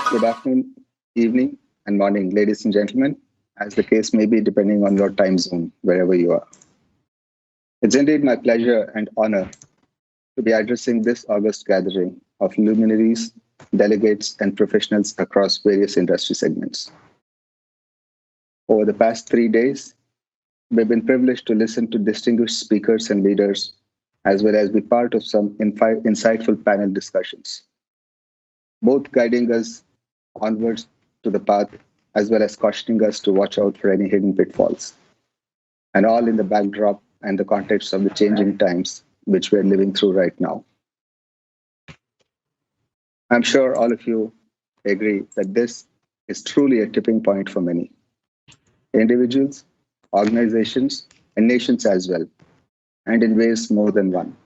Good afternoon, evening, and morning, ladies and gentlemen, as the case may be, depending on your time zone, wherever you are. It's indeed my pleasure and honor to be addressing this August gathering of luminaries, delegates, and professionals across various industry segments. Over the past 3 days, we've been privileged to listen to distinguished speakers and leaders, as well as be part of some insightful panel discussions, both guiding us onwards to the path, as well as cautioning us to watch out for any hidden pitfalls, and all in the backdrop and the context of the changing times which we're living through right now. I'm sure all of you agree that this is truly a tipping point for many individuals, organizations, and nations as well, and in ways more than one.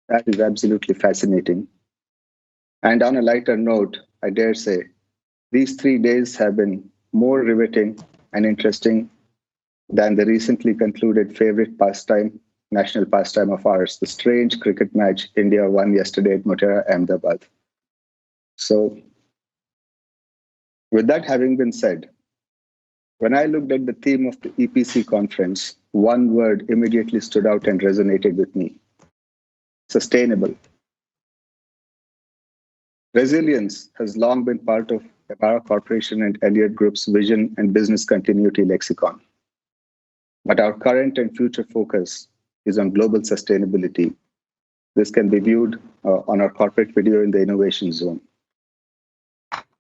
That is absolutely fascinating. And on a lighter note, I dare say, these 3 days have been more riveting and interesting than the recently concluded favorite pastime, national pastime of ours, the strange cricket match India won yesterday at Motera, Ahmedabad. So, with that having been said, when I looked at the theme of the EPC conference, one word immediately stood out and resonated with me: sustainable. Resilience has long been part of Ebara Corporation and Elliott Group's vision and business continuity lexicon. But our current and future focus is on global sustainability. This can be viewed on our corporate video in the innovation zone.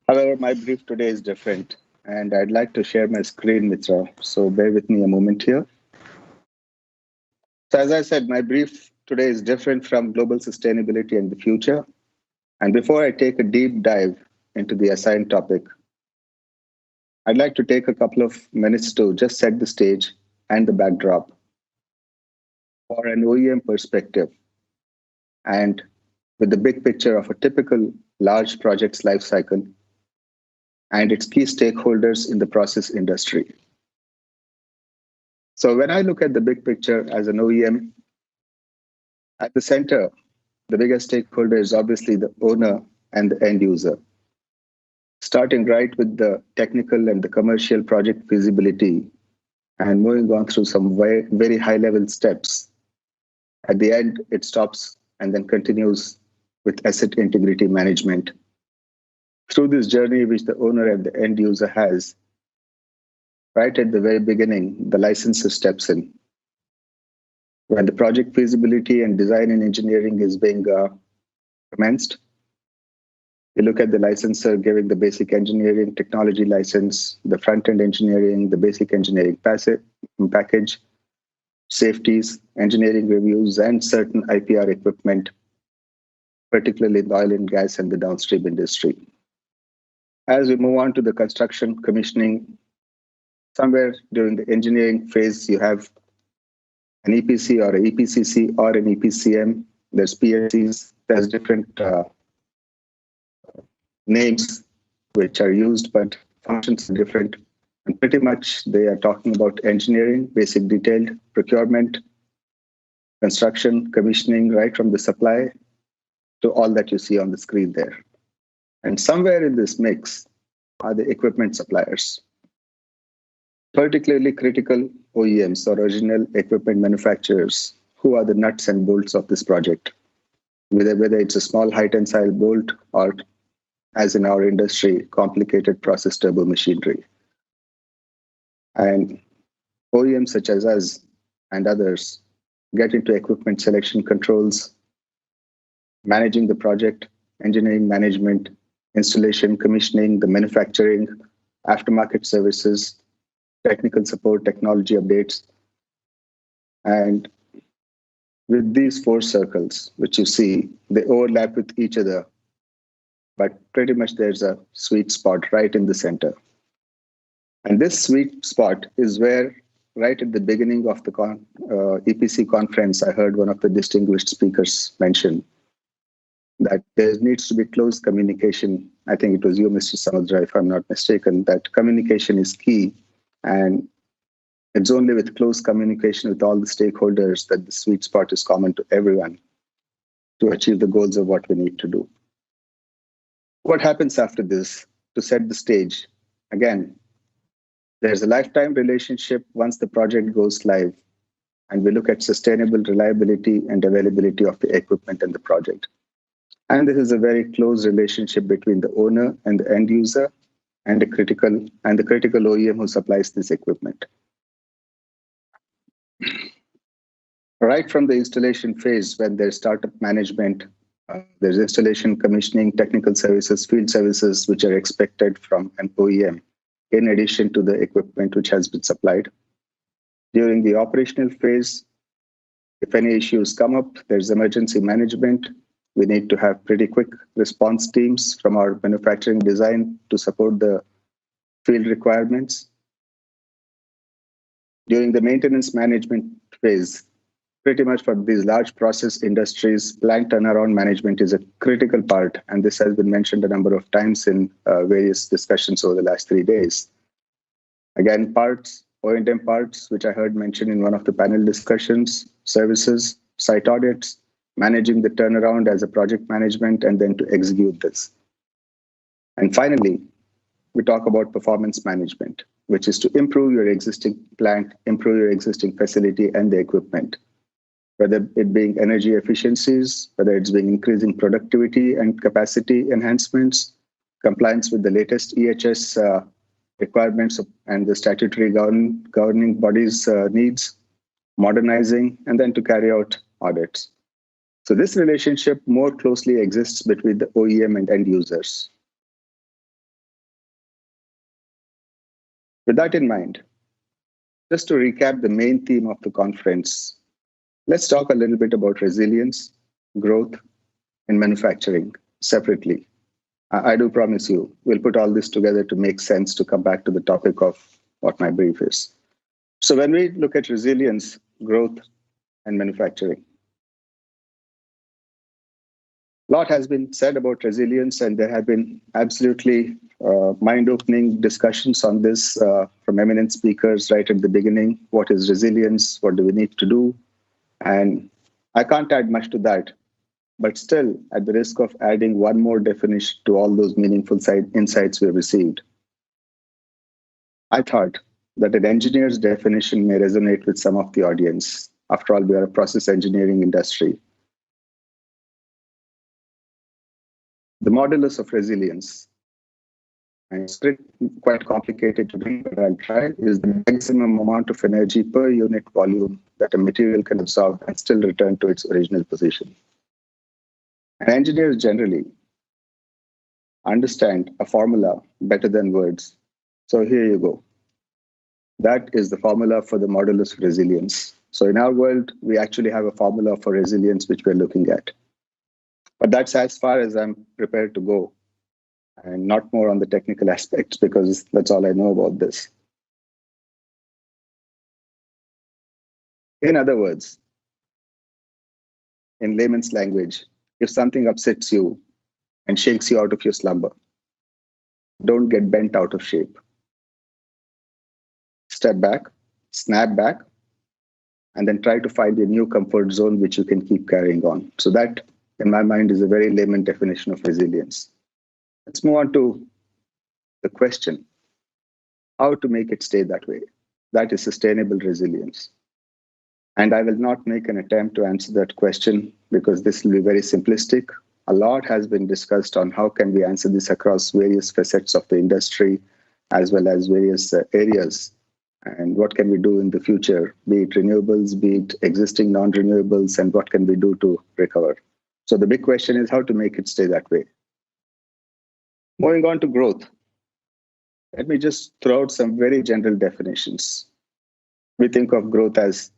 However, my brief today is different, and I'd like to share my screen, Mitra. So bear with me a moment here. So as I said, my brief today is different from global sustainability and the future. And before I take a deep dive into the assigned topic, I'd like to take a couple of minutes to just set the stage and the backdrop for an OEM perspective, and with the big picture of a typical large project's life cycle and its key stakeholders in the process industry. So when I look at the big picture as an OEM, at the center, the biggest stakeholder is obviously the owner and the end user. Starting right with the technical and the commercial project feasibility and moving on through some very, very high-level steps. At the end, it stops and then continues with asset integrity management. Through this journey which the owner and the end user has, right at the very beginning, the licensor steps in. When the project feasibility and design and engineering is being commenced, you look at the licensor giving the basic engineering technology license, the front-end engineering, the basic engineering package, safeties, engineering reviews, and certain IPR equipment, particularly in the oil and gas and the downstream industry. As we move on to the construction, commissioning, somewhere during the engineering phase, you have an EPC or an EPCC or an EPCM. There's PSCs, there's different names which are used, but functions are different. And pretty much they are talking about engineering, basic detailed procurement, construction, commissioning, right from the supply to all that you see on the screen there. And somewhere in this mix are the equipment suppliers, particularly critical OEMs or original equipment manufacturers, who are the nuts and bolts of this project, whether it's a small high tensile bolt or, as in our industry, complicated process turbo machinery. And OEMs such as us and others get into equipment selection controls, managing the project, engineering management, installation, commissioning, the manufacturing, aftermarket services, technical support, technology updates. And with these four circles, which you see, they overlap with each other, but pretty much there's a sweet spot right in the center. And this sweet spot is where, right at the beginning of the EPC conference, I heard one of the distinguished speakers mention that there needs to be close communication. I think it was you, Mr. Samudra, if I'm not mistaken, that communication is key. And it's only with close communication with all the stakeholders that the sweet spot is common to everyone to achieve the goals of what we need to do. What happens after this to set the stage? Again, there's a lifetime relationship once the project goes live, and we look at sustainable reliability and availability of the equipment and the project. And this is a very close relationship between the owner and the end user and the critical OEM who supplies this equipment. Right from the installation phase, when there's startup management, there's installation, commissioning, technical services, field services, which are expected from an OEM, in addition to the equipment which has been supplied. During the operational phase, if any issues come up, there's emergency management. We need to have pretty quick response teams from our manufacturing design to support the field requirements. During the maintenance management phase, pretty much for these large process industries, plant turnaround management is a critical part. And this has been mentioned a number of times in various discussions over the last 3 days. Again, parts, O&M parts, which I heard mentioned in one of the panel discussions, services, site audits, managing the turnaround as a project management, and then to execute this. And finally, we talk about performance management, which is to improve your existing plant, improve your existing facility and the equipment, whether it being energy efficiencies, whether it's being increasing productivity and capacity enhancements, compliance with the latest EHS requirements and the statutory governing bodies' needs, modernizing, and then to carry out audits. So this relationship more closely exists between the OEM and end users. With that in mind, just to recap the main theme of the conference, let's talk a little bit about resilience, growth, and manufacturing separately. I do promise you, we'll put all this together to make sense to come back to the topic of what my brief is. So when we look at resilience, growth, and manufacturing, a lot has been said about resilience, and there have been absolutely mind-opening discussions on this from eminent speakers right at the beginning. What is resilience? What do we need to do? And I can't add much to that. But still, at the risk of adding one more definition to all those meaningful insights we received, I thought that an engineer's definition may resonate with some of the audience. After all, we are a process engineering industry. The modulus of resilience, and it's quite complicated to read, but I'll try, is the maximum amount of energy per unit volume that a material can absorb and still return to its original position. And engineers generally understand a formula better than words. So here you go. That is the formula for the modulus of resilience. So in our world, we actually have a formula for resilience which we're looking at. But that's as far as I'm prepared to go, and not more on the technical aspects, because that's all I know about this. In other words, in layman's language, if something upsets you and shakes you out of your slumber, don't get bent out of shape. Step back, snap back, and then try to find a new comfort zone which you can keep carrying on. So that, in my mind, is a very layman definition of resilience. Let's move on to the question, how to make it stay that way. That is sustainable resilience. And I will not make an attempt to answer that question because this will be very simplistic. A lot has been discussed on how can we answer this across various facets of the industry, as well as various areas. And what can we do in the future, be it renewables, be it existing non-renewables, and what can we do to recover? So the big question is how to make it stay that way. Moving on to growth. Let me just throw out some very general definitions. We think of growth as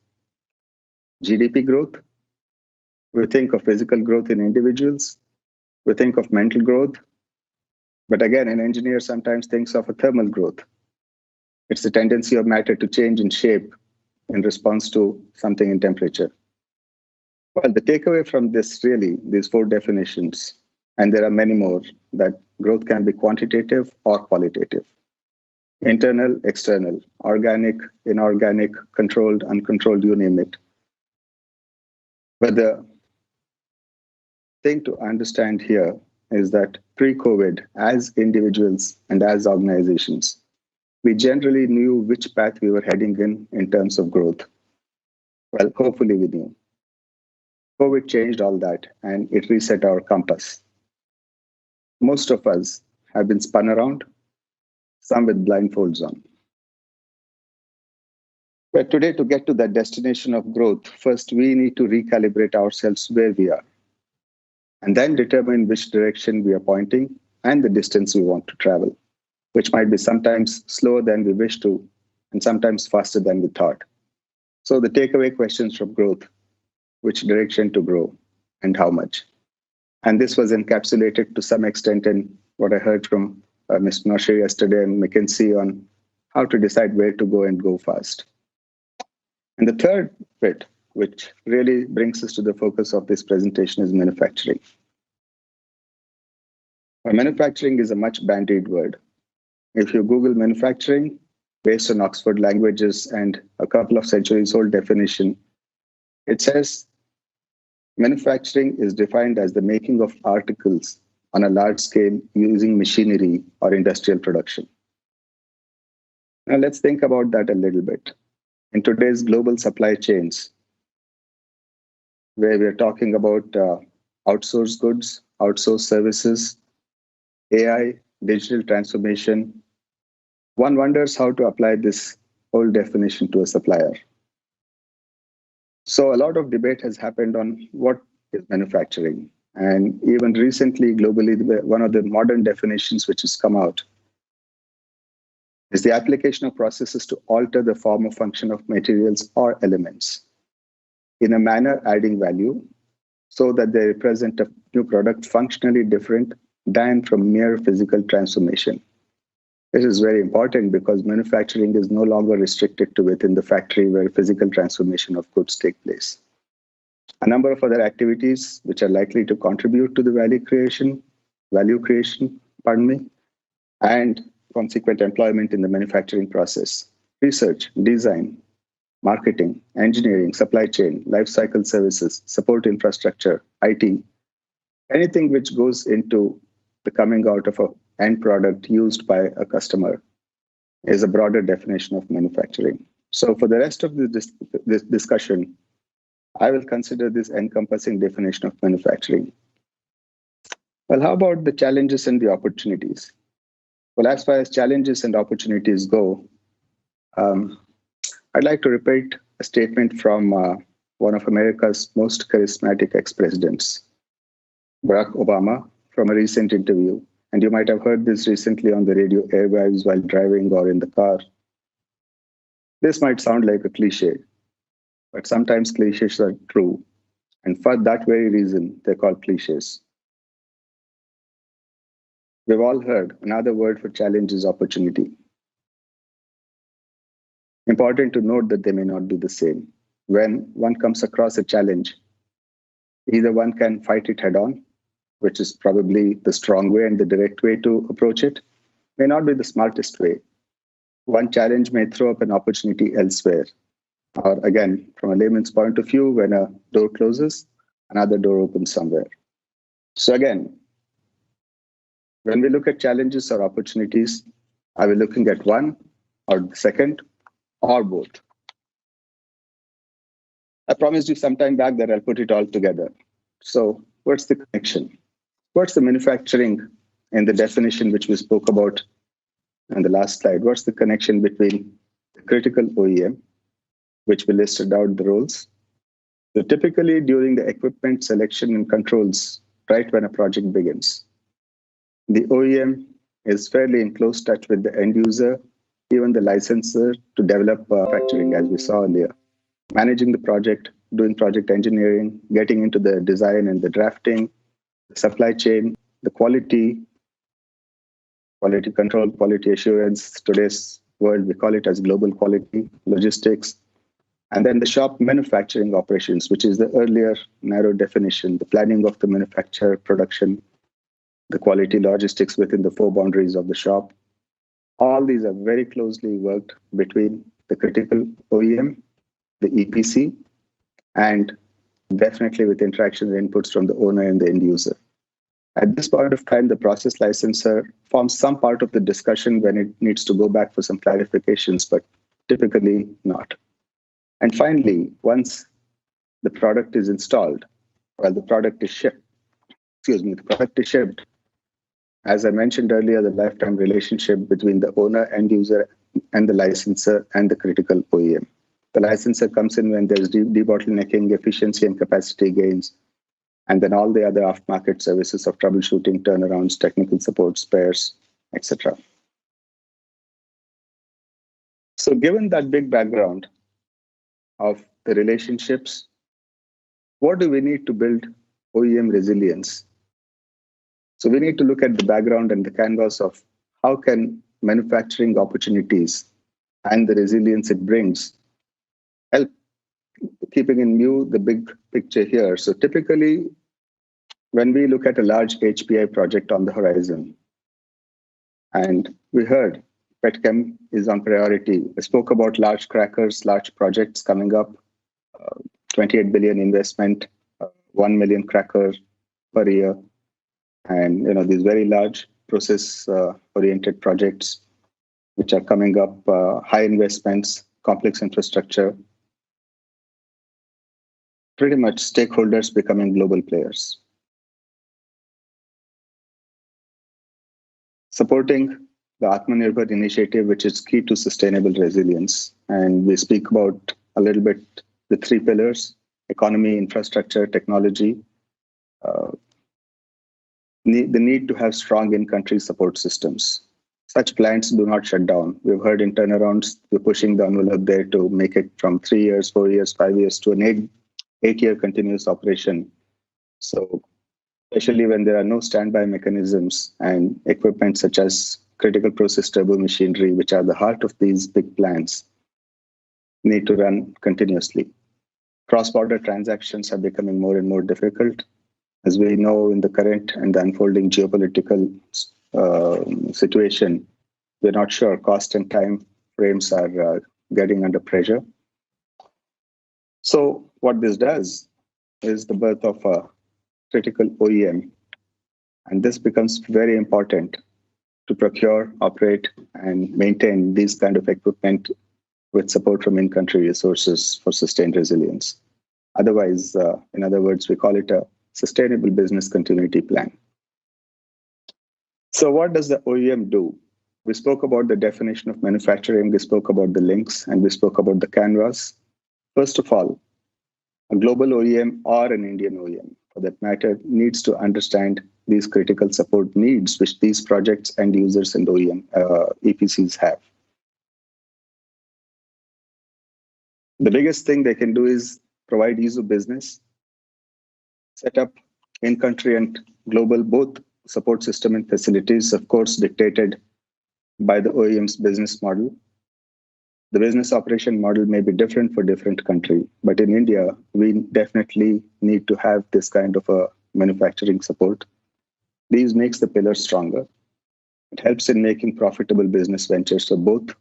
GDP growth. We think of physical growth in individuals. We think of mental growth. But again, an engineer sometimes thinks of a thermal growth. It's the tendency of matter to change in shape in response to something in temperature. Well, the takeaway from this really, these 4 definitions, and there are many more, that growth can be quantitative or qualitative. Internal, external, organic, inorganic, controlled, uncontrolled, you name it. But the thing to understand here is that pre-COVID, as individuals and as organizations, we generally knew which path we were heading in terms of growth. Well, hopefully we knew. COVID changed all that and it reset our compass. Most of us have been spun around, some with blindfolds on. But today, to get to that destination of growth, first we need to recalibrate ourselves where we are, and then determine which direction we are pointing and the distance we want to travel, which might be sometimes slower than we wish to, and sometimes faster than we thought. So the takeaway questions from growth: which direction to grow and how much? And this was encapsulated to some extent in what I heard from Ms. Nosher yesterday and McKinsey on how to decide where to go and go fast. And the third bit, which really brings us to the focus of this presentation, is manufacturing. Manufacturing is a much bandied word. If you Google manufacturing, based on Oxford Languages and a couple of centuries old definition, it says manufacturing is defined as the making of articles on a large scale using machinery or industrial production. Now let's think about that a little bit. In today's global supply chains, where we're talking about outsourced goods, outsourced services, AI, digital transformation, one wonders how to apply this old definition to a supplier. So a lot of debate has happened on what is manufacturing. And even recently, globally, one of the modern definitions which has come out is the application of processes to alter the form or function of materials or elements in a manner adding value so that they represent a new product functionally different than from mere physical transformation. This is very important because manufacturing is no longer restricted to within the factory where physical transformation of goods take place. A number of other activities which are likely to contribute to the value creation, and consequent employment in the manufacturing process: research, design, marketing, engineering, supply chain, life cycle services, support infrastructure, IT, anything which goes into the coming out of an end product used by a customer is a broader definition of manufacturing. So for the rest of this discussion, I will consider this encompassing definition of manufacturing. Well, how about the challenges and the opportunities? Well, as far as challenges and opportunities go, I'd like to repeat a statement from one of America's most charismatic ex-presidents, Barack Obama, from a recent interview. And you might have heard this recently on the radio airwaves while driving or in the car. This might sound like a cliche, but sometimes cliches are true. And for that very reason, they're called cliches. We've all heard another word for challenge is opportunity. Important to note that they may not be the same. When one comes across a challenge, either one can fight it head on, which is probably the strong way and the direct way to approach it, may not be the smartest way. One challenge may throw up an opportunity elsewhere. Or again, from a layman's point of view, when a door closes, another door opens somewhere. So again, when we look at challenges or opportunities, are we looking at one or the second or both? I promised you some time back that I'll put it all together. So what's the connection? What's the manufacturing in the definition which we spoke about in the last slide? What's the connection between the critical OEM, which we listed out the roles? So typically during the equipment selection and controls, right when a project begins, the OEM is fairly in close touch with the end user, even the licensor, to develop manufacturing, as we saw earlier. Managing the project, doing project engineering, getting into the design and the drafting, the supply chain, the quality control, quality assurance. Today's world, we call it as global quality, logistics, and then the shop manufacturing operations, which is the earlier narrow definition, the planning of the manufacture, production, the quality logistics within the four boundaries of the shop. All these are very closely worked between the critical OEM, the EPC, and definitely with interactions and inputs from the owner and the end user. At this point of time, the process licensor forms some part of the discussion when it needs to go back for some clarifications, but typically not. And finally, once the product is installed, while the product is shipped, the product is shipped, as I mentioned earlier, the lifetime relationship between the owner, end user, and the licensor and the critical OEM. The licensor comes in when there's debottlenecking, efficiency and capacity gains, and then all the other aftermarket services of troubleshooting, turnarounds, technical support, spares, etc. So given that big background of the relationships, what do we need to build OEM resilience? So we need to look at the background and the canvas of how can manufacturing opportunities and the resilience it brings help, keeping in view the big picture here. So typically, when we look at a large HPI project on the horizon, and we heard petchem is on priority. I spoke about large crackers, large projects coming up, 28 billion investment, 1 million crackers per year, and these very large process-oriented projects which are coming up, high investments, complex infrastructure, pretty much stakeholders becoming global players. Supporting the Atmanirbhar initiative, which is key to sustainable resilience. And we speak about a little bit the three pillars: economy, infrastructure, technology. The need to have strong in-country support systems. Such plants do not shut down. We've heard in turnarounds, we're pushing the envelope there to make it from 3 years, 4 years, 5 years to an 8-year continuous operation. So especially when there are no standby mechanisms and equipment such as critical process turbomachinery, which are the heart of these big plants, need to run continuously. Cross-border transactions are becoming more and more difficult. As we know, in the current and the unfolding geopolitical situation, we're not sure cost and time frames are getting under pressure. So what this does is the birth of a critical OEM. And this becomes very important to procure, operate, and maintain these kind of equipment with support from in-country resources for sustained resilience. Otherwise, in other words, we call it a sustainable business continuity plan. So what does the OEM do? We spoke about the definition of manufacturing, we spoke about the links, and we spoke about the canvas. First of all, a global OEM or an Indian OEM, for that matter, needs to understand these critical support needs which these projects and users and OEM EPCs have. The biggest thing they can do is provide ease of business, set up in-country and global both support system and facilities, of course, dictated by the OEM's business model. The business operation model may be different for different country, but in India, we definitely need to have this kind of a manufacturing support. These makes the pillar stronger. It helps in making profitable business ventures for both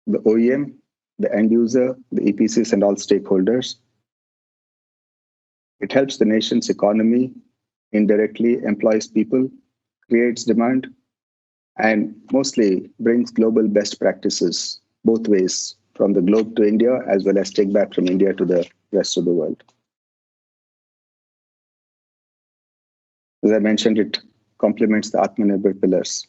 the OEM, the end user, the EPCs, and all stakeholders. It helps the nation's economy, indirectly employs people, creates demand, and mostly brings global best practices both ways, from the globe to India, as well as take back from India to the rest of the world. As I mentioned, it complements the Atmanirbhar pillars.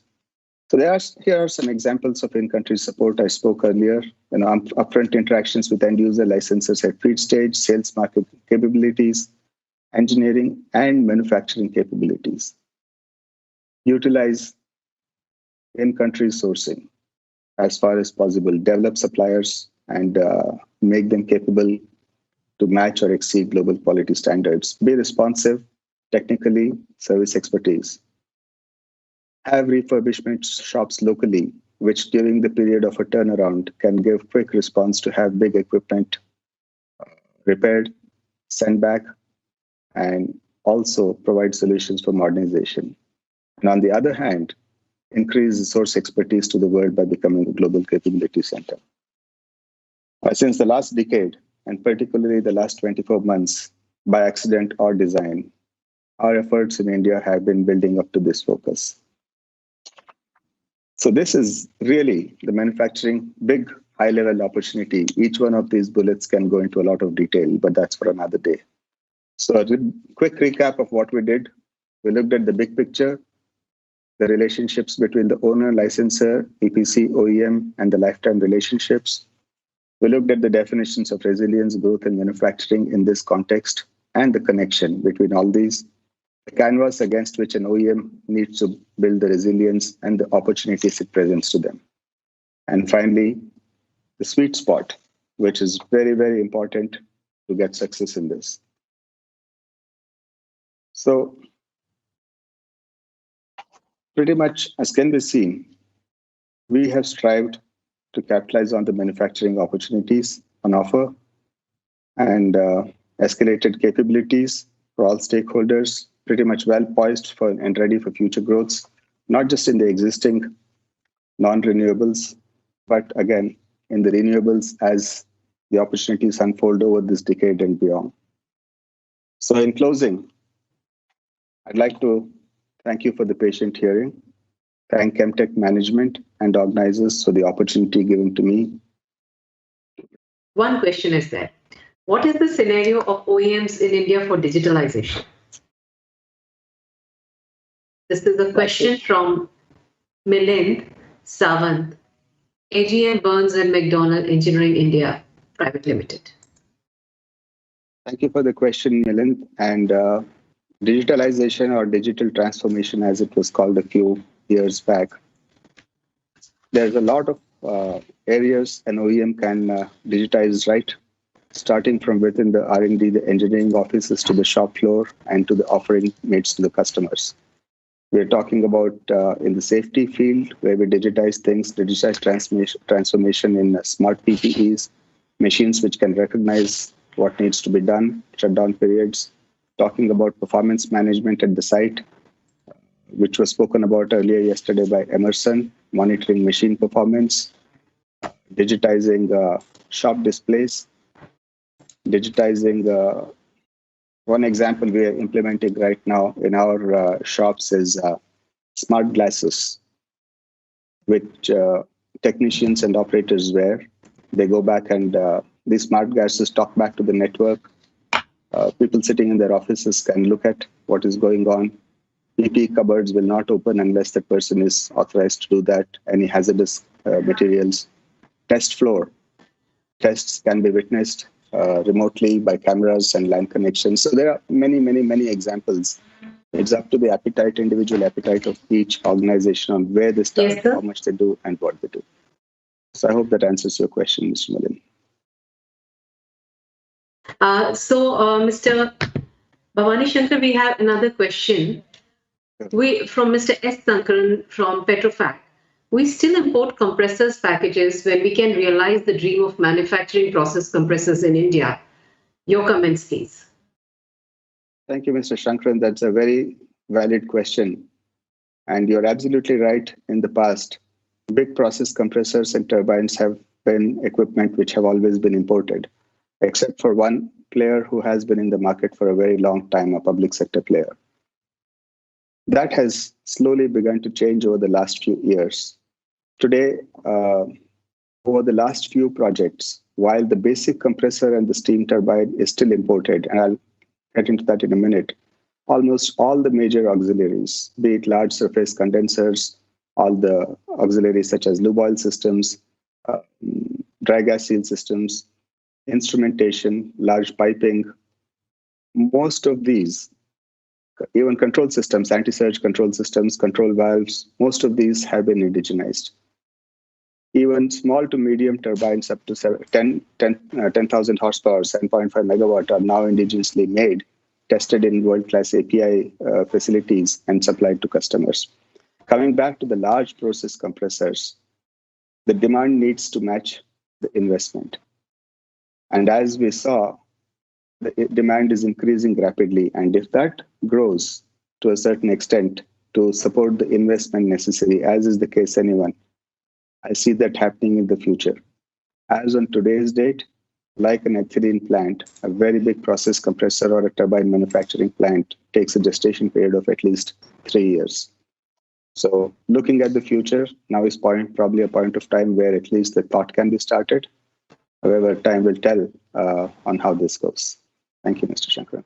So here are some examples of in-country support I spoke earlier. Upfront interactions with end user licensors at feed stage, sales market capabilities, engineering and manufacturing capabilities. Utilize in-country sourcing as far as possible. Develop suppliers and make them capable to match or exceed global quality standards. Be responsive, technically, service expertise. Have refurbishment shops locally, which during the period of a turnaround can give quick response to have big equipment repaired, sent back, and also provide solutions for modernization. And on the other hand, increase resource expertise to the world by becoming a global capability center. Since the last decade, and particularly the last 24 months, by accident or design, our efforts in India have been building up to this focus. So this is really the manufacturing big high-level opportunity. Each one of these bullets can go into a lot of detail, but that's for another day. So a quick recap of what we did. We looked at the big picture, the relationships between the owner, licensor, EPC, OEM, and the lifetime relationships. We looked at the definitions of resilience, growth, and manufacturing in this context and the connection between all these, the canvas against which an OEM needs to build the resilience and the opportunities it presents to them. And finally, the sweet spot, which is very, very important to get success in this. So pretty much as can be seen, we have strived to capitalize on the manufacturing opportunities on offer and escalated capabilities for all stakeholders, pretty much well poised for and ready for future growths, not just in the existing non-renewables, but again, in the renewables as the opportunities unfold over this decade and beyond. So in closing, I'd like to thank you for the patient hearing, thank Chemtech management and organizers for the opportunity given to me. One question is there. What is the scenario of OEMs in India for digitalization? This is a question from Milind Savant, AGM Burns and McDonnell Engineering India Private Limited. Thank you for the question, Milind. And digitalization or digital transformation, as it was called a few years back, there's a lot of areas an OEM can digitize, right? Starting from within the R&D, the engineering offices to the shop floor and to the offering made to the customers. We're talking about in the safety field, where we digitize things, digitize transformation in smart PPEs, machines which can recognize what needs to be done, shutdown periods, talking about performance management at the site, which was spoken about earlier yesterday by Emerson, monitoring machine performance, digitizing shop displays, digitizing one example we are implementing right now in our shops is smart glasses, which technicians and operators wear. They go back and these smart glasses talk back to the network. People sitting in their offices can look at what is going on. PP cupboards will not open unless the person is authorized to do that. Any hazardous materials. Test floor. Tests can be witnessed remotely by cameras and LAN connections. So there are many, many, many examples. It's up to the individual appetite of each organization on where they start, how much they do, and what they do. So I hope that answers your question, Mr. Malin. Mr. Bhavanishankar, we have another question. From Mr. S. Sankaran from Petrofac. We still import compressors packages when we can realize the dream of manufacturing process compressors in India. Your comments, please. Thank you, Mr. Shankaran. That's a very valid question. And you're absolutely right. In the past, big process compressors and turbines have been equipment which have always been imported, except for one player who has been in the market for a very long time, a public sector player. That has slowly begun to change over the last few years. Today, over the last few projects, while the basic compressor and the steam turbine is still imported, and I'll get into that in a minute, almost all the major auxiliaries, be it large surface condensers, all the auxiliaries such as lube oil systems, dry gas seal systems, instrumentation, large piping, most of these, even control systems, anti-surge control systems, control valves, most of these have been indigenized. Even small to medium turbines up to 10,000 horsepower, 7.5 megawatt are now indigenously made, tested in world-class API facilities and supplied to customers. Coming back to the large process compressors, the demand needs to match the investment. And as we saw, the demand is increasing rapidly. And if that grows to a certain extent to support the investment necessary, as is the case anyone, I see that happening in the future. As on today's date, like an ethylene plant, a very big process compressor or a turbine manufacturing plant takes a gestation period of at least 3 years. So looking at the future, now is probably a point of time where at least the thought can be started. However, time will tell on how this goes. Thank you, Mr. Shankar.